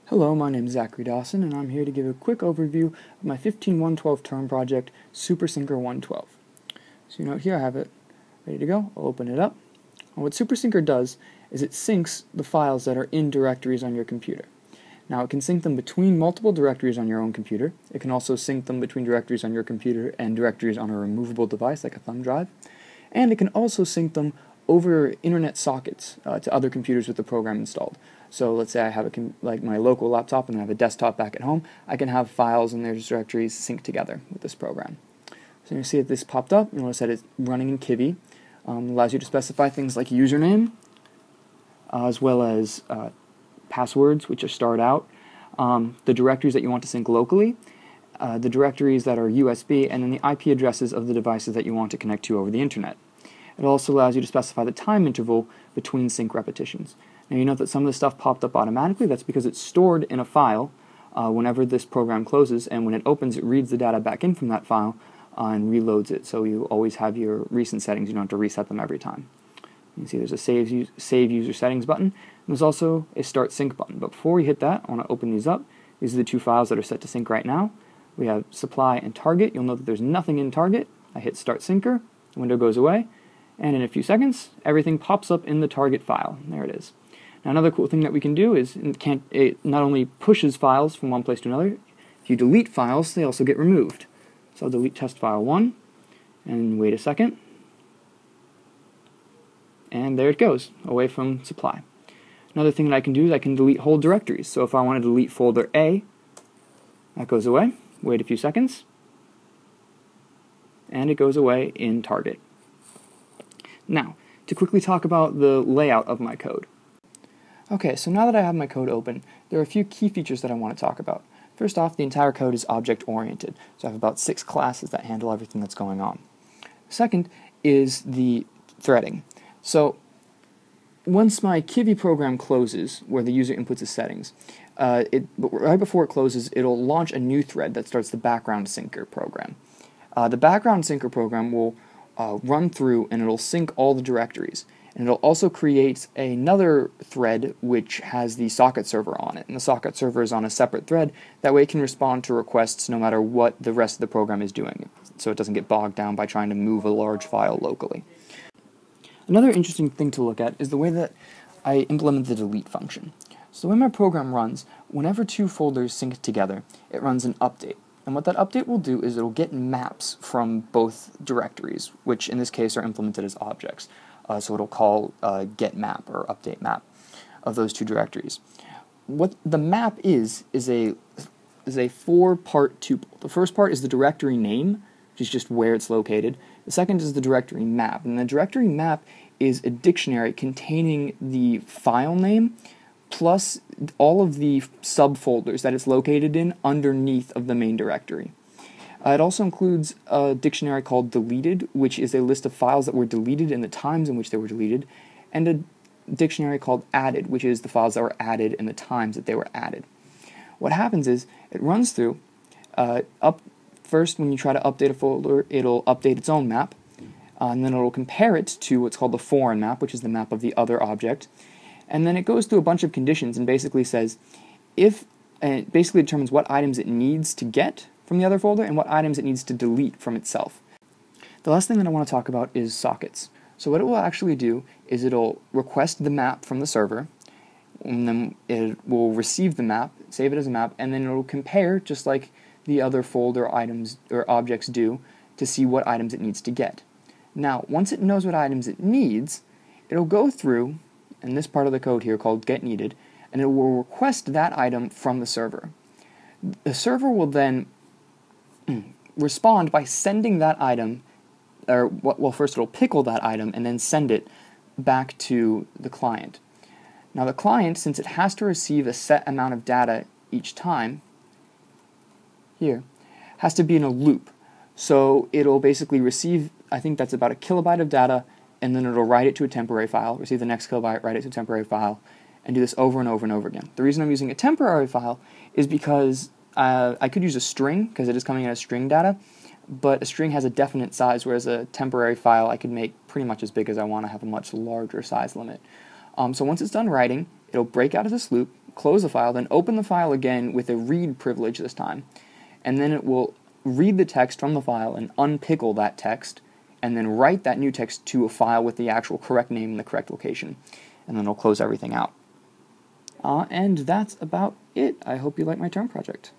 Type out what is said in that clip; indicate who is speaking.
Speaker 1: Hello, my name is Zachary Dawson, and I'm here to give a quick overview of my 15.112 term project, SuperSyncer 112. So here I have it ready to go. I'll open it up. And what SuperSyncer does is it syncs the files that are in directories on your computer. Now it can sync them between multiple directories on your own computer. It can also sync them between directories on your computer and directories on a removable device like a thumb drive. And it can also sync them over internet sockets to other computers with the program installed. So let's say I have like my local laptop and I have a desktop back at home. I can have files and their directories synced together with this program. So you see that this popped up. You notice that it's running in Kivy. Allows you to specify things like username, as well as passwords, which are starred out, the directories that you want to sync locally, the directories that are USB, and then the IP addresses of the devices that you want to connect to over the internet. It also allows you to specify the time interval between sync repetitions. Now you note that some of this stuff popped up automatically. That's because it's stored in a file whenever this program closes, and when it opens it reads the data back in from that file and reloads it, so you always have your recent settings. You don't have to reset them every time. You can see there's a Save User Settings button, and there's also a Start Sync button. But before we hit that, I want to open these up. These are the two files that are set to sync right now. We have supply and target. You'll note that there's nothing in target. I hit Start Syncer, the window goes away, and in a few seconds everything pops up in the target file. There it is. Now another cool thing that we can do is it not only pushes files from one place to another, if you delete files, they also get removed. So I'll delete test file 1, and wait a second, and there it goes, away from supply. Another thing that I can do is I can delete whole directories. So if I want to delete folder A, that goes away, wait a few seconds, and it goes away in target. Now, to quickly talk about the layout of my code. Okay, so now that I have my code open, there are a few key features that I want to talk about. First off, the entire code is object-oriented, so I have about 6 classes that handle everything that's going on. Second is the threading. So once my Kivy program closes, where the user inputs his settings, right before it closes, it'll launch a new thread that starts the background syncer program. The background syncer program will run through and it'll sync all the directories. And it'll also create another thread which has the socket server on it. And the socket server is on a separate thread. That way it can respond to requests no matter what the rest of the program is doing, so it doesn't get bogged down by trying to move a large file locally. Another interesting thing to look at is the way that I implement the delete function. So the way my program runs, whenever two folders sync together, it runs an update. And what that update will do is it'll get maps from both directories, which in this case are implemented as objects. So it'll call get map or update map of those two directories. What the map is a 4-part tuple. The first part is the directory name, which is just where it's located. The second is the directory map, and the directory map is a dictionary containing the file name plus all of the subfolders that it's located in underneath of the main directory. It also includes a dictionary called deleted, which is a list of files that were deleted and the times in which they were deleted, and a dictionary called added, which is the files that were added and the times that they were added. What happens is it runs through, first when you try to update a folder, it'll update its own map, and then it'll compare it to what's called the foreign map, which is the map of the other object, and then it goes through a bunch of conditions and basically says it basically determines what items it needs to get from the other folder and what items it needs to delete from itself. The last thing that I want to talk about is sockets. So what it will actually do is it'll request the map from the server, and then it will receive the map, save it as a map, and then it'll compare, just like the other folder items or objects do, to see what items it needs to get. Now, once it knows what items it needs, it'll go through, in this part of the code here called getNeeded, and it will request that item from the server. The server will then respond by sending that item, well, first it'll pickle that item and then send it back to the client. Now the client, since it has to receive a set amount of data each time, here, has to be in a loop. So it'll basically receive, I think that's about 1 kilobyte of data, and then it'll write it to a temporary file, receive the next kilobyte, write it to a temporary file, and do this over and over and over again. The reason I'm using a temporary file is because I could use a string, because it is coming in as string data, but a string has a definite size, whereas a temporary file I could make pretty much as big as I want to have a much larger size limit. So once it's done writing, it'll break out of this loop, close the file, then open the file again with a read privilege this time, and then it will read the text from the file and unpickle that text, and then write that new text to a file with the actual correct name and the correct location, and then it'll close everything out. And that's about it. I hope you like my term project.